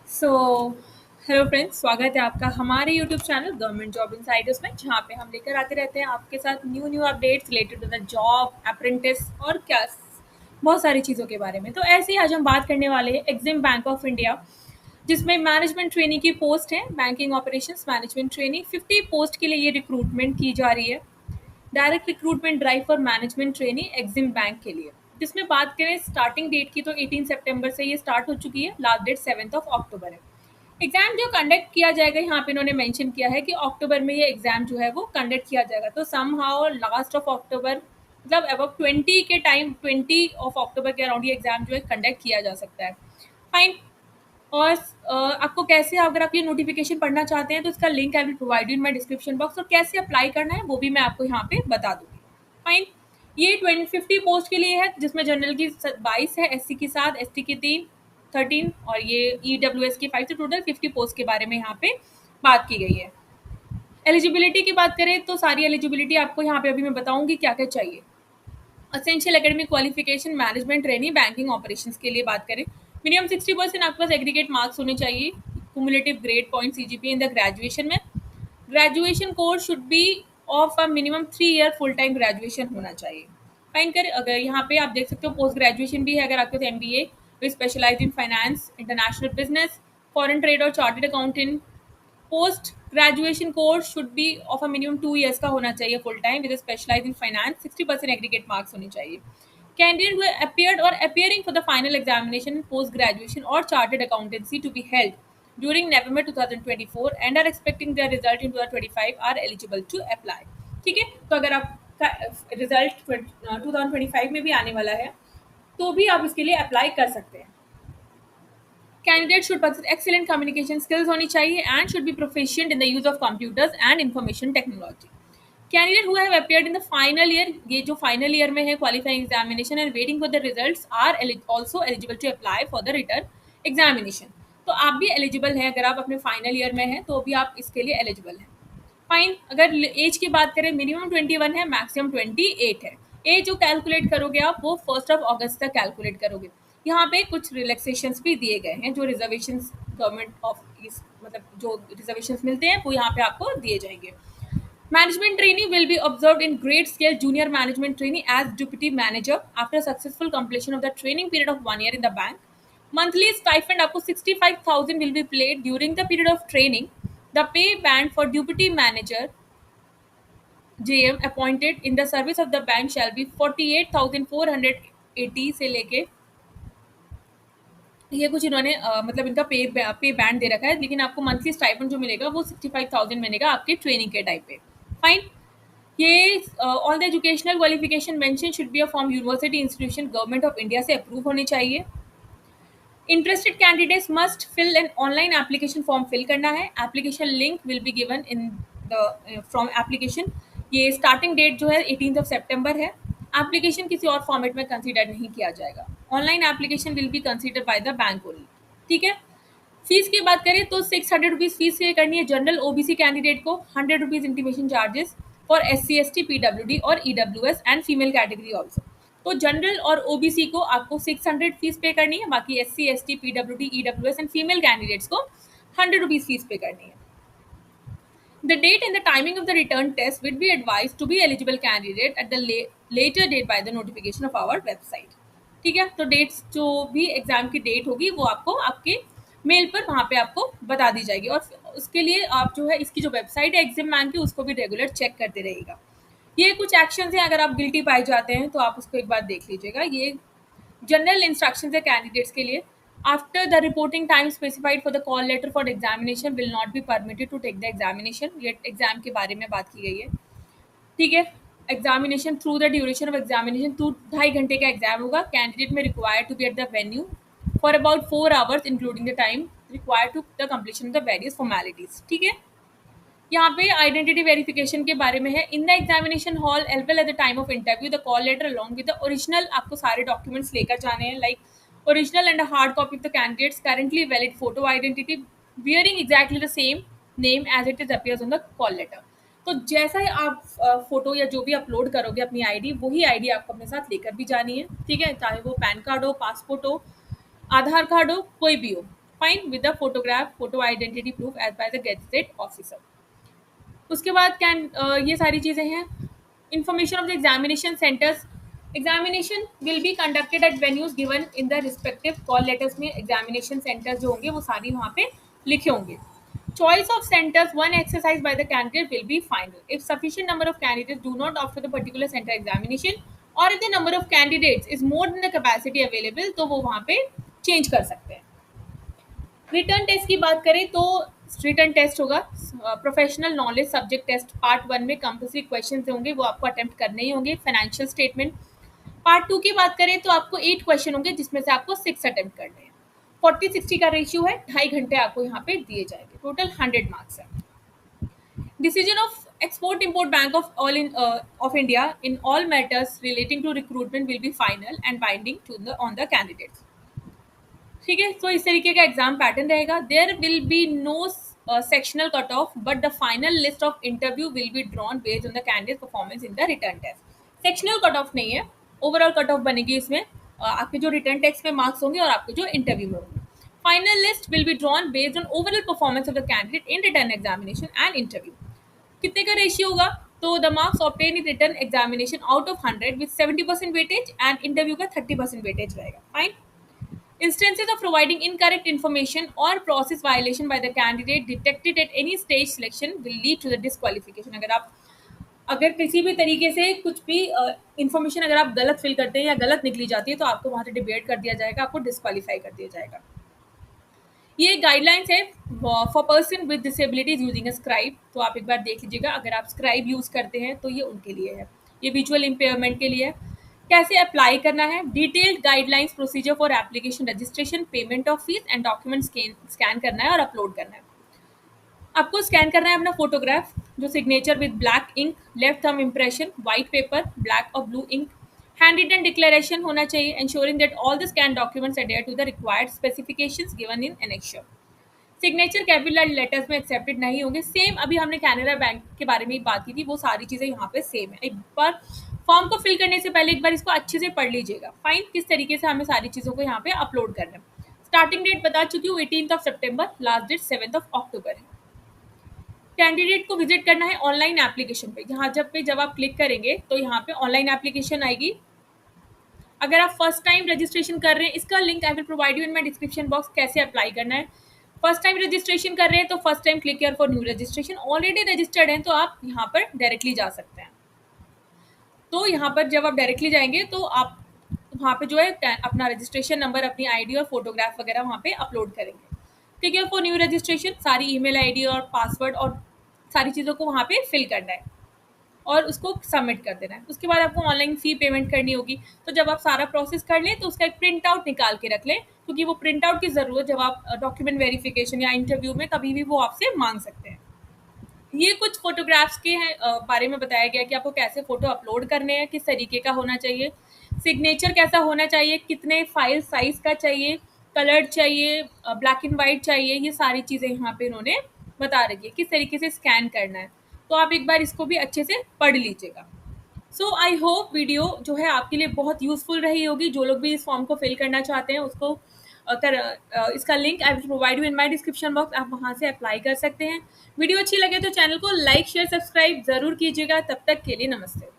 So hello friends, स्वागत है आपका हमारे YouTube channel government job Insiders में, जहाँ पे हम लेकर आते रहते हैं आपके साथ new new updates related to the job, apprentice और क्या बहुत सारी चीज़ों के बारे में। तो ऐसे ही आज हम बात करने वाले हैं एग्जिम बैंक ऑफ इंडिया, जिसमें मैनेजमेंट ट्रेनिंग की पोस्ट है। Banking operations management training 50 post के लिए ये रिक्रूटमेंट की जा रही है। Direct recruitment drive for management training EXIM bank के लिए, जिसमें बात करें स्टार्टिंग डेट की तो 18 सितंबर से ये स्टार्ट हो चुकी है। लास्ट डेट 7 अक्टूबर है। एग्जाम जो कंडक्ट किया जाएगा, यहाँ पे इन्होंने मेंशन किया है कि अक्टूबर में ये एग्जाम जो है वो कंडक्ट किया जाएगा। तो somehow last of October, मतलब अब 20 के टाइम, 20 अक्टूबर के अराउंड ये एग्जाम जो है कंडक्ट किया जा सकता है। फाइन। और आपको कैसे, अगर आप ये नोटिफिकेशन पढ़ना चाहते हैं तो इसका link I will provide in my description box, और कैसे अप्लाई करना है वो भी मैं आपको यहाँ पे बता दूंगी। फाइन। ये 50 पोस्ट के लिए है, जिसमें जनरल की 22 है, एससी की 7, एसटी की 13 और ये ईडब्ल्यूएस की 5, तो टोटल 50 पोस्ट के बारे में यहाँ पे बात की गई है। एलिजिबिलिटी की बात करें तो सारी एलिजिबिलिटी आपको यहाँ पे अभी मैं बताऊंगी क्या क्या चाहिए। Essential academic qualification management training banking operations के लिए बात करें, मिनिमम 60% आपके पास एग्रीगेट मार्क्स होने चाहिए। Cumulative grade point CGPA in the graduation में। Graduation course should be of a minimum 3 year full time graduation होना चाहिए। फाइन कर, अगर यहाँ पे आप देख सकते हो पोस्ट ग्रेजुएशन भी है अगर आपके पास MBA with specialise in finance, international business, foreign trade और chartered accountant. Post graduation course should be of a minimum 2 years का होना चाहिए full time with specialise in finance, 60% aggregate marks होने चाहिए। Candidate who appeared or appearing for the final examination in post graduation or chartered accountancy to be held during November 2024 and are expecting their result in 2025 are eligible to apply। ठीक है, तो अगर आपका result 2025 में भी आने वाला है तो भी आप इसके लिए अप्लाई कर सकते हैं। Candidate should possess excellent communication skills होनी चाहिए and should be proficient in the use of computers and information technology। Candidate who have appeared in the final year, ये जो फाइनल ईयर में है qualifying examination and waiting for the results are also eligible to apply for the written examination. तो आप भी eligible हैं, अगर आप अपने फाइनल ईयर में हैं तो भी आप इसके लिए एलिजिबल हैं। फाइन। अगर एज की बात करें, मिनिमम 21 है, मैक्सिमम 28 है। एज जो कैलकुलेट करोगे आप वो 1 अगस्त तक कैलकुलेट करोगे। यहाँ पे कुछ रिलैक्सेशंस भी दिए गए हैं, जो रिजर्वेशंस गवर्नमेंट ऑफ इस मतलब जो रिजर्वेशंस मिलते हैं वो यहाँ पे आपको दिए जाएंगे। Management trainee will be observed in grade scale junior management trainee as deputy manager after successful completion of the training period of 1 year in the bank. Monthly stipend आपको 65,000 will be paid during the period of training. The pay band for deputy manager JM appointed in the service of the bank shall be 48,480 से लेके, ये कुछ इन्होंने मतलब इनका पे band दे रखा है, लेकिन आपको मंथली स्टाइपेंड जो मिलेगा वो 65,000 मिलेगा आपके ट्रेनिंग के टाइम पे। फाइन। ये all the educational qualification mention should be a from university institution government of India से अप्रूव होनी चाहिए। Interested candidates must fill an online application form fill करना है। Application link will be given in the from application. ये starting date जो है 18 सितंबर है। Application किसी और फॉर्मेट में कंसीडर नहीं किया जाएगा। Online application will be consider by the bank only. ठीक है। फीस की बात करें तो 600 रुपीज़ फीस पे करनी है जनरल ओबीसी कैंडिडेट को, 100 rupees intimation charges for SC ST PWD और EWS and female category also. तो जनरल और ओबीसी को आपको 600 फीस पे करनी है, बाकी SC ST PWD EWS and female candidates को 100 रुपीज़ फीस पे करनी है। The date and the timing of the return test will be advised to be eligible candidate at the later date by the notification of our website। ठीक है, तो dates जो भी exam की date होगी वो आपको आपके मेल पर वहाँ पे आपको बता दी जाएगी, और उसके लिए आप जो है इसकी जो वेबसाइट है एग्जाम बैंक की उसको भी रेगुलर चेक करते रहिएगा। ये कुछ एक्शंस हैं, अगर आप गिल्टी पाए जाते हैं तो आप उसको एक बार देख लीजिएगा। ये जनरल इंस्ट्रक्शंस है कैंडिडेट्स के लिए। After the reporting time specified for the call letter for examination will not be permitted to take the examination. ये एग्जाम के बारे में बात की गई है। ठीक है। Examination through the duration of examination 2-2.5 घंटे का एग्जाम होगा। कैंडिडेट में required to be at the venue for about 4 hours including the time required to the completion of the various formalities. ठीक है। यहाँ पे आइडेंटिटी वेरिफिकेशन के बारे में है। In the examination hall as well at the time of interview the call letter along with the original, आपको सारे डॉक्यूमेंट्स लेकर जाने हैं, like original and hard copy of the candidates currently valid photo identity bearing exactly the same name as it is appears on the call letter. तो जैसा ही आप photo या जो भी अपलोड करोगे अपनी आईडी, वही आईडी आपको अपने साथ लेकर भी जानी है। ठीक है, चाहे वो पैन कार्ड हो, पासपोर्ट हो, आधार कार्ड हो, कोई भी हो। Fine with the photograph photo identity proof as by the gazetted officer. उसके बाद ये सारी चीज़ें हैं। Information of the examination centres, examination will be conducted at venues given in the respective call letters में एग्जामिनेशन सेंटर्स जो होंगे वो सारी वहाँ पे लिखे होंगे। Choice of centers, one exercise by the candidate will be final. If sufficient number of candidates do not opt for the particular center examination, or if the number of candidates is more than the capacity available, तो वो वहाँ पे change कर सकते हैं। Written test की बात करें तो रिटर्न टेस्ट होगा professional knowledge subject test. Part 1 में कंपल्सरी क्वेश्चन होंगे, वो आपको अटेम्प्ट करने ही होंगे। Financial statement. पार्ट 2 की बात करें तो आपको 8 क्वेश्चन होंगे जिसमें से आपको 6 अटेम्प्ट करने हैं। 40-60 का रेशियो है, 2.5 घंटे आपको यहाँ पे दिए जाएंगे। टोटल 100 मार्क्स है। Decision of Export Import Bank of India in all matters relating to recruitment will be final and binding on the candidates. ठीक है, तो इस तरीके का एग्जाम पैटर्न रहेगा। There will be no sectional cut off but the final list of interview will be drawn based on the candidate performance in the written test. Sectional cut off नहीं है, overall cut off बनेगी इसमें। आपके जो written test में marks होंगे और आपके जो इंटरव्यू में होंगे। Final list will be drawn based on overall performance of the candidate in return examination and interview. कितने का रेशियो होगा? तो the marks obtain in return examination out of 100 with 70% weightage and interview का 30% weightage रहेगा। Fine. Instances of providing incorrect information or process violation by the candidate detected at any stage selection will lead to the disqualification। अगर किसी भी तरीके से कुछ भी information अगर आप गलत फिल करते हैं या गलत निकली जाती है तो आपको वहाँ से डिबेट कर दिया जाएगा, आपको डिस्क्वालीफाई कर दिया जाएगा। ये गाइडलाइंस है for person with disabilities using a scribe. तो आप एक बार देख लीजिएगा, अगर आप स्क्राइब यूज़ करते हैं तो ये उनके लिए है, ये विजुअल इम्पेयरमेंट के लिए है। कैसे अप्लाई करना है? Detailed guidelines procedure for application registration, payment of fees and document scan करना है और अपलोड करना है। आपको स्कैन करना है अपना फोटोग्राफ, जो signature with black ink, left thumb impression, white paper, black और blue ink, hand written declaration होना चाहिए, ensuring that all the scanned documents adhere to the required specifications given in annexure। Signature capital letters में accepted नहीं होंगे। Same अभी हमने Canara bank के बारे में बात की थी, वो सारी चीज़ें यहाँ पे सेम है। एक बार फॉर्म को फिल करने से पहले एक बार इसको अच्छे से पढ़ लीजिएगा। फाइन, किस तरीके से हमें सारी चीज़ों को यहाँ पे अपलोड करना है। स्टार्टिंग डेट बता चुकी हूँ 18 सितंबर, लास्ट डेट 7 अक्टूबर है। कैंडिडेट को विजिट करना है ऑनलाइन एप्लीकेशन पे। यहाँ जब आप क्लिक करेंगे तो यहाँ पे ऑनलाइन एप्लीकेशन आएगी। अगर आप फर्स्ट टाइम रजिस्ट्रेशन कर रहे हैं, इसका link I will provide you in my description box, कैसे अप्लाई करना है। फर्स्ट टाइम रजिस्ट्रेशन कर रहे हैं तो first time click here for new registration. Already registered हैं तो आप यहाँ पर डायरेक्टली जा सकते हैं। तो यहाँ पर जब आप डायरेक्टली जाएंगे तो आप वहाँ पे जो है अपना रजिस्ट्रेशन नंबर, अपनी आईडी और फोटोग्राफ वगैरह वहाँ पे अपलोड करेंगे। Click here for new registration, सारी ईमेल आईडी और पासवर्ड और सारी चीज़ों को वहाँ पे फिल करना है और उसको सबमिट कर देना है। उसके बाद आपको ऑनलाइन फ़ी पेमेंट करनी होगी। तो जब आप सारा प्रोसेस कर लें तो उसका एक प्रिंट आउट निकाल के रख लें, क्योंकि वो प्रिंट आउट की ज़रूरत जब आप डॉक्यूमेंट वेरिफिकेशन या इंटरव्यू में कभी भी वो आपसे मांग सकते हैं। ये कुछ फोटोग्राफ्स के बारे में बताया गया कि आपको कैसे फ़ोटो अपलोड करने हैं, किस तरीके का होना चाहिए, सिग्नेचर कैसा होना चाहिए, कितने फाइल साइज़ का चाहिए, कलर्ड चाहिए, ब्लैक एंड वाइट चाहिए, ये सारी चीज़ें यहाँ पे इन्होंने बता रखी है। किस तरीके से स्कैन करना है, तो आप एक बार इसको भी अच्छे से पढ़ लीजिएगा। सो आई होप वीडियो जो है आपके लिए बहुत यूज़फुल रही होगी। जो लोग भी इस फॉर्म को फिल करना चाहते हैं उसको इसका link I will provide you in my description box, आप वहाँ से अप्लाई कर सकते हैं। वीडियो अच्छी लगे तो चैनल को लाइक शेयर सब्सक्राइब ज़रूर कीजिएगा। तब तक के लिए नमस्ते।